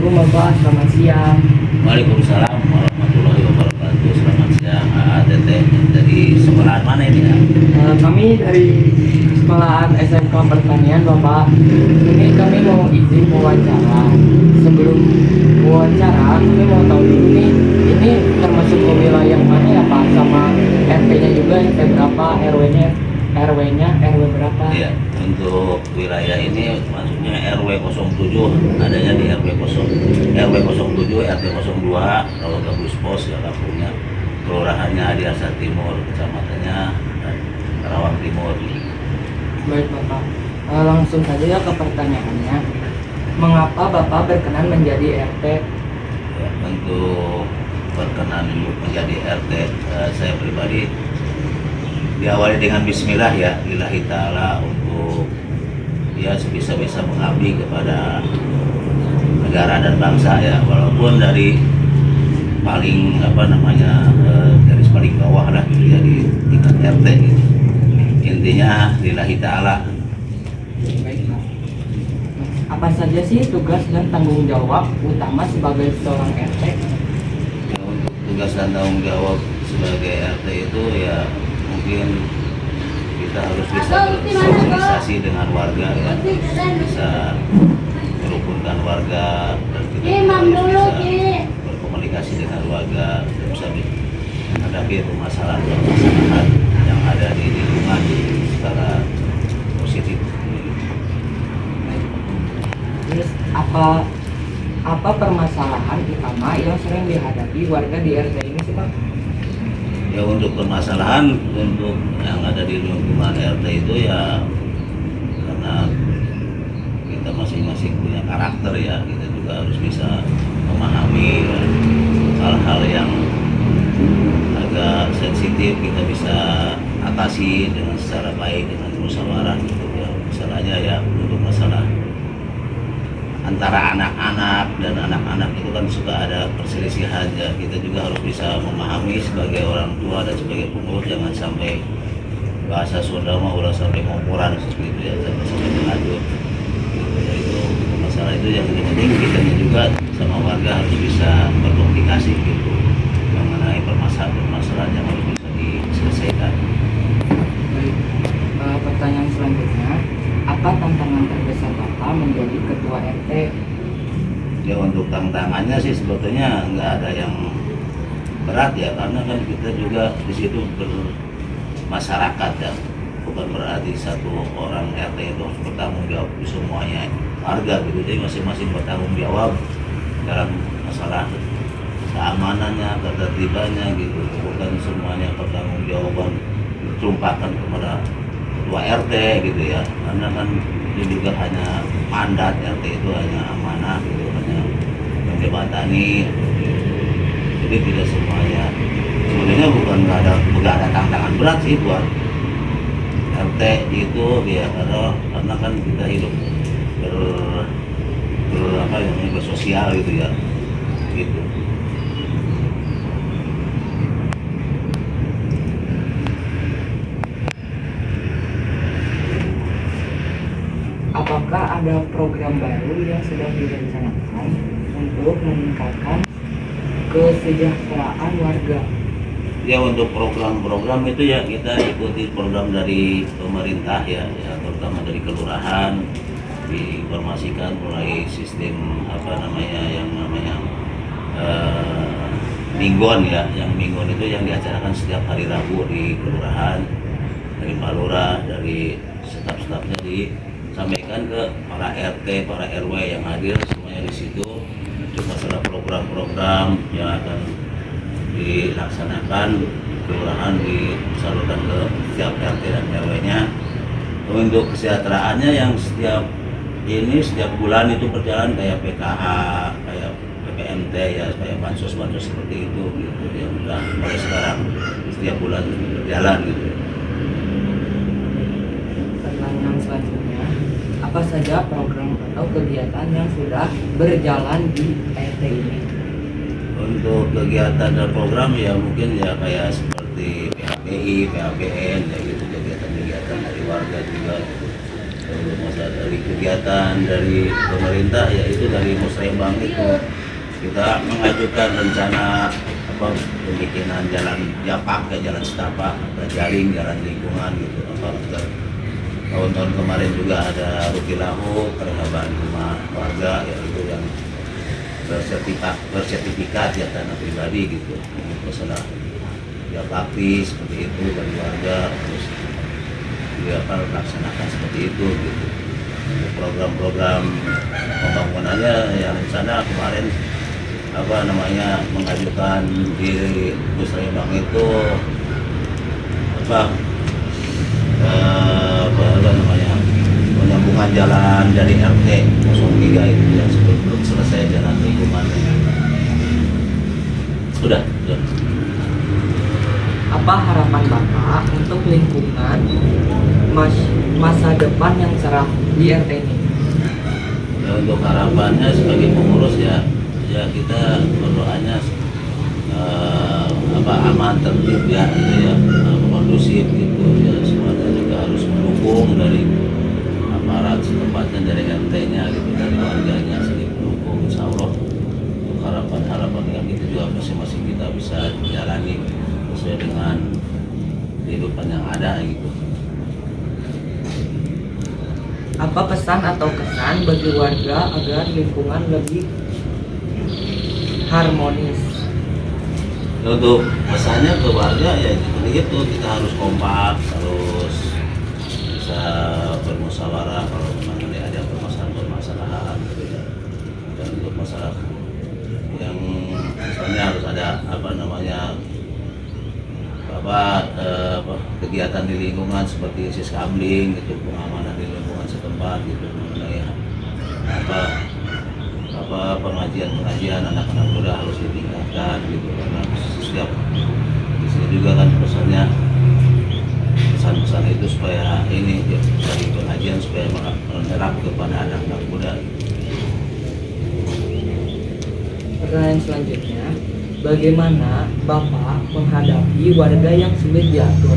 Assalamualaikum Bapak, selamat siang. Waalaikumsalam warahmatullahi wabarakatuh. Selamat siang, Teteh. Dari sekolahan mana ini ya? Kami dari sekolahan SMK Pertanian Bapak. Ini kami mau izin wawancara. Sebelum wawancara, kami mau tahu dulu nih, ini termasuk ke wilayah mana ya Pak? Sama RT-nya juga, RT berapa, RW-nya RW berapa? Iya, untuk wilayah ini maksudnya RW 07, adanya di RW 07, RT 02, kalau Gabus Pos ya kampungnya. Kelurahannya Adiasa Timur, kecamatannya Karawang Timur. Baik Bapak. Langsung saja ya ke pertanyaannya. Mengapa Bapak berkenan menjadi RT? Ya, untuk berkenan menjadi RT, saya pribadi diawali dengan Bismillah ya, lillahi ta'ala, untuk ya sebisa-bisa mengabdi kepada negara dan bangsa ya, walaupun dari paling garis paling bawah lah gitu ya, di tingkat RT gitu. Intinya lillahi ta'ala. Baik Pak. Apa saja sih tugas dan tanggung jawab utama sebagai seorang RT? Ya, untuk tugas dan tanggung jawab sebagai RT itu ya mungkin kita harus bisa bersosialisasi dengan warga ya, bisa merukunkan warga, dan kita juga harus bisa berkomunikasi dengan warga, dan bisa menghadapi permasalahan yang ada di lingkungan secara positif. Terus apa permasalahan utama yang sering dihadapi warga di RT ini sih Pak? Ya, untuk permasalahan untuk yang ada di lingkungan RT itu ya karena kita masing-masing punya karakter ya, kita juga harus bisa memahami ya, hal-hal yang agak sensitif kita bisa atasi dengan secara baik, dengan musyawarah gitu ya. Misalnya ya untuk masalah antara anak-anak dan anak-anak itu kan suka ada perselisihan ya, kita juga harus bisa memahami sebagai orang tua dan sebagai pengurus, jangan sampai bahasa Sunda mah udah sampai ngomporan seperti itu ya, sampai berlanjut gitu ya. Itu masalah itu yang penting kita juga sama warga harus bisa berkomunikasi gitu mengenai permasalahan yang harus bisa diselesaikan. Baik. Pertanyaan selanjutnya, apa tantangan terbesar Bapak menjadi ketua RT? Ya, untuk tantangannya sih sebetulnya nggak ada yang berat ya, karena kan kita juga di situ bermasyarakat ya, bukan berarti satu orang RT itu harus bertanggung jawab di semuanya warga gitu. Jadi masing-masing bertanggung jawab dalam masalah keamanannya, ketertibannya gitu, bukan semuanya bertanggung jawaban ditumpahkan kepada ketua RT gitu ya, karena kan itu juga hanya mandat RT itu, hanya amanah gitu, hanya menjembatani. Jadi tidak semuanya sebenarnya nggak ada tantangan berat sih buat RT itu ya, karena kan kita hidup bersosial gitu ya gitu. Apakah ada program baru yang sedang direncanakan untuk meningkatkan kesejahteraan warga? Ya, untuk program-program itu ya kita ikuti program dari pemerintah ya, terutama dari kelurahan, diinformasikan mulai sistem yang namanya mingguan ya, yang mingguan itu yang diacarakan setiap hari Rabu di kelurahan, dari Pak Lurah, dari staf-stafnya disampaikan ke para RT, para RW yang hadir semuanya di situ. Itu masalah program-program yang akan dilaksanakan kelurahan, disalurkan ke setiap RT dan RW-nya. Untuk kesejahteraannya yang setiap bulan itu berjalan kayak PKH, kayak PPMT ya, kayak bansos seperti itu gitu yang udah mulai sekarang setiap bulan berjalan gitu. Pertanyaan selanjutnya, apa saja program atau kegiatan yang sudah berjalan di RT ini? Untuk kegiatan dan program ya mungkin ya kayak seperti PHBI, PHBN ya gitu, kegiatan-kegiatan dari warga juga Kalau masalah dari kegiatan dari pemerintah yaitu dari musrembang itu kita mengajukan rencana apa pembikinan jalan japak ke jalan setapak atau jaring jalan lingkungan gitu apa tahun-tahun kemarin juga ada Rukilahu persahabatan rumah warga yaitu yang bersertifikat ya tanah pribadi gitu untuk masalah ya praktis seperti itu bagi warga terus juga apa laksanakan seperti itu gitu program-program pembangunannya yang rencana kemarin apa namanya mengajukan di Musrembang itu apa apa namanya penyambungan jalan dari RT 03 itu yang sebelum selesai jalan lingkungan sudah. Apa harapan Bapak untuk lingkungan masa depan yang cerah di RT ini? Ya, untuk harapannya sebagai pengurus ya kita berdoanya apa aman tertib ya gitu ya kondusif gitu ya semuanya juga harus mendukung dari aparat setempatnya dari RT-nya gitu dari warganya saling mendukung insya Allah untuk harapan yang itu juga masing-masing kita bisa jalani sesuai dengan kehidupan yang ada gitu. Apa pesan atau kesan bagi warga agar lingkungan lebih harmonis? Untuk pesannya ke warga ya seperti itu kita harus kompak harus bisa bermusyawarah kalau memang ada permasalahan gitu ya dan untuk masalah yang misalnya harus ada apa namanya kegiatan di lingkungan seperti siskamling gitu pengamanan di lingkungan setempat gitu mengenai apa pengajian anak-anak muda harus ditingkatkan gitu karena setiap di sini juga kan pesannya pesan-pesan itu supaya ini ya, dari pengajian supaya menerap kepada anak-anak muda. Pertanyaan selanjutnya, bagaimana Bapak menghadapi warga yang sulit diatur?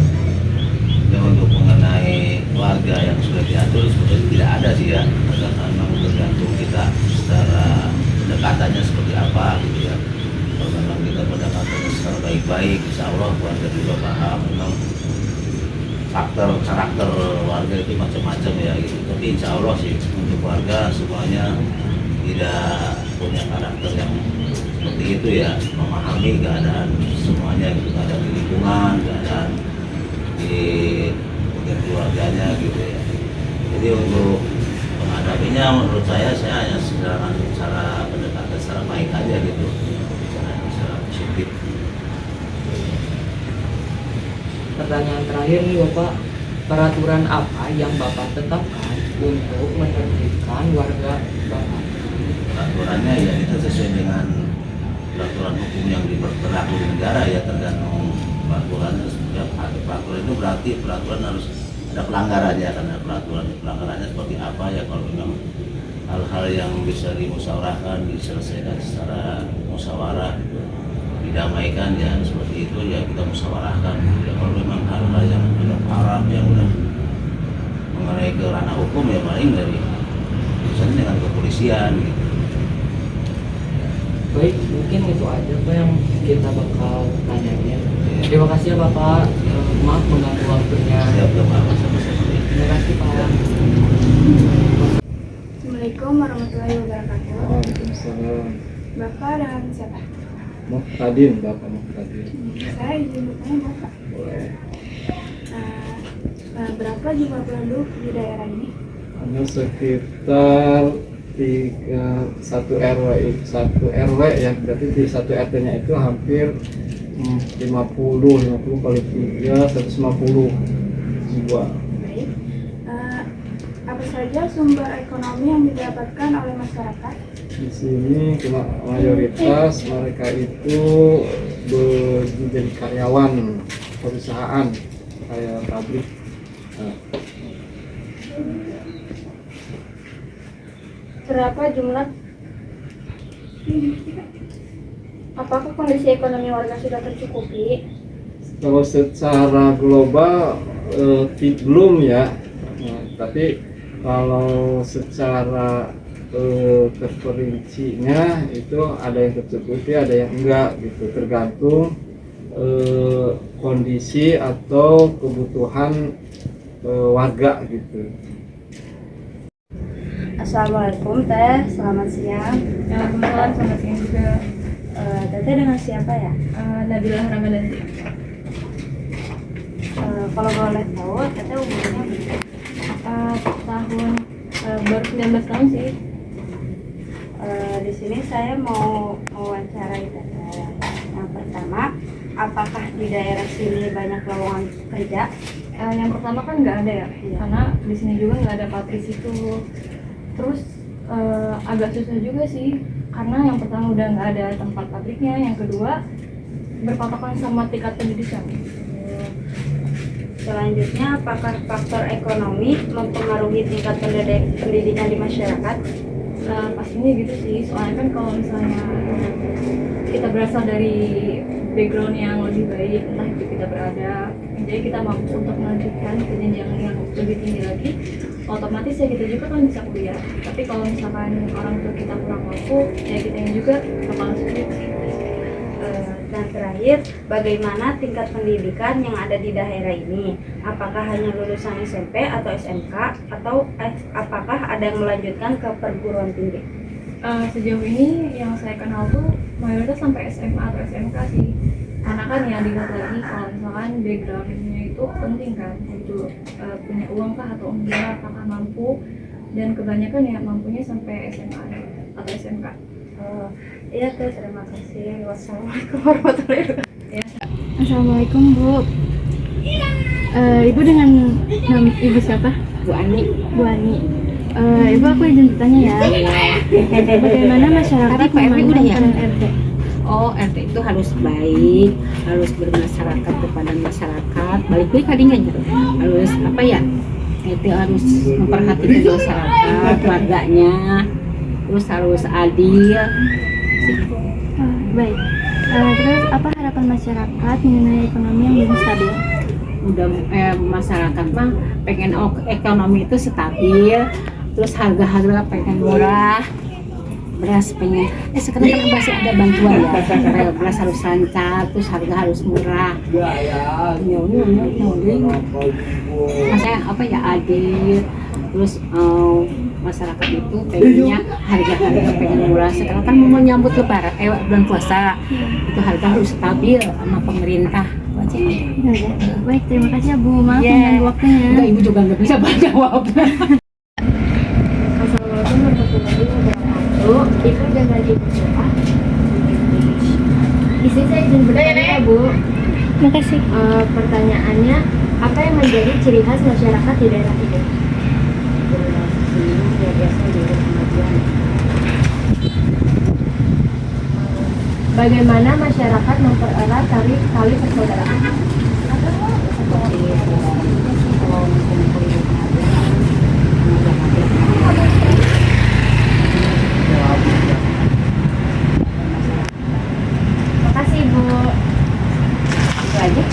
Ya, untuk mengenai warga yang sudah diatur sebenarnya tidak ada sih ya karena memang tergantung kita secara pendekatannya seperti apa gitu ya kalau memang kita pendekatannya secara baik-baik insya Allah warga juga paham memang karakter warga itu macam-macam ya gitu tapi insya Allah sih untuk warga semuanya tidak punya karakter yang seperti itu ya memahami keadaan semuanya gitu keadaan di lingkungan keadaan di mungkin keluarganya gitu ya jadi untuk menghadapinya menurut saya hanya cara pendekatan secara baik aja gitu secara positif. Pertanyaan terakhir nih Bapak, peraturan apa yang Bapak tetapkan untuk menertibkan warga Bapak? Peraturannya ya itu sesuai dengan peraturan hukum yang berlaku di negara ya tergantung peraturannya setiap peraturan itu berarti peraturan harus ada pelanggarannya karena pelanggarannya seperti apa ya kalau memang hal-hal yang bisa dimusyawarahkan diselesaikan secara musyawarah didamaikan ya seperti itu ya kita musyawarahkan ya kalau memang hal-hal yang sudah haram yang udah mengenai ke ranah hukum ya paling dari misalnya dengan kepolisian gitu. Baik, mungkin itu aja Pak yang kita bakal tanyain. Terima kasih ya Bapak, maaf mengganggu waktunya. Siap sama sama-sama. Terima kasih Pak. Assalamualaikum warahmatullahi wabarakatuh. Waalaikumsalam. Bapak dengan siapa? Muhtadin, Bapak Muhtadin. Saya izin bertanya Bapak. Boleh. Berapa jumlah penduduk di daerah ini? Hanya sekitar 1 RW ya, berarti di 1 RT-nya itu hampir 50 kali 3, 150 jiwa. Baik. Apa saja sumber ekonomi yang didapatkan oleh masyarakat? Di sini mayoritas mereka itu menjadi karyawan perusahaan kayak pabrik. Nah, Berapa jumlah? Apakah kondisi ekonomi warga sudah tercukupi? kalau secara global belum ya. Nah, tapi Kalau secara terperincinya itu ada yang tercukupi, ada yang enggak gitu, tergantung kondisi atau kebutuhan warga gitu. Assalamualaikum Teh, selamat siang. Waalaikumsalam, selamat siang juga. Teteh dengan siapa ya? Nabila Ramadan. Kalau boleh tahu, Teteh umurnya berapa? Tahun baru 19 tahun sih. Di sini saya mau wawancarai Teteh. Yang pertama, apakah di daerah sini banyak lowongan kerja? Yang pertama kan nggak ada ya, karena di sini juga nggak ada pabrik itu. Terus agak susah juga sih, karena yang pertama udah nggak ada tempat pabriknya, yang kedua berpatokan sama tingkat pendidikan. Selanjutnya, apakah faktor ekonomi mempengaruhi tingkat pendidikan di masyarakat? Pastinya gitu sih, soalnya kan kalau misalnya kita berasal dari background yang lebih baik, entah itu kita berada, jadi kita mampu untuk melanjutkan ke jenjang yang lebih tinggi lagi, otomatis ya kita juga kan bisa kuliah. Tapi kalau misalkan orang tua kita kurang mampu, ya kita juga bakalan sulit. Dan terakhir, bagaimana tingkat pendidikan yang ada di daerah ini? Apakah hanya lulusan SMP atau SMK, atau apakah ada yang melanjutkan ke perguruan tinggi? Sejauh ini yang saya kenal tuh mayoritas sampai SMA atau SMK sih, karena kan ya dilihat lagi kalau misalkan backgroundnya itu penting kan, itu punya uang kah atau enggak, apakah mampu, dan kebanyakan ya mampunya sampai SMA atau SMK. Iya Teh, terima kasih. Wassalamualaikum warahmatullahi wabarakatuh. Assalamualaikum Bu. Ibu dengan Ibu siapa? Bu Ani. Bu Ani. Ibu, aku izin bertanya ya. Bagaimana masyarakat Tadi Pak RW udah ya? memandang peran RT? Oh, RT itu harus baik, harus bermasyarakat kepada masyarakat. Balik-balik kadinya gitu. Harus apa ya? RT harus memperhatikan masyarakat, warganya. Terus harus adil. Baik. Terus apa harapan masyarakat mengenai ekonomi yang belum stabil? Udah masyarakat mah pengen ekonomi itu stabil, terus harga-harga pengen murah, beras pengen sekarang kan masih ada bantuan ya, beras harus lancar, terus harga harus murah, maksudnya apa ya, adil, terus masyarakat itu pengennya harga-harga pengen murah. Sekarang kan mau menyambut lebaran bulan puasa, itu harga harus stabil sama pemerintah. Ya. Baik, terima kasih ya Bu. Maaf Yeah. mengganggu waktunya. Enggak, ibu juga nggak bisa banyak jawab. Assalamualaikum warahmatullahi wabarakatuh. Ibu dengan Ibu siapa? Di sini saya izin bertanya ya Bu. Terima kasih. Pertanyaannya, apa yang menjadi ciri khas masyarakat di daerah ini? Bagaimana masyarakat mempererat tali persaudaraan? Terima kasih Bu. Itu aja.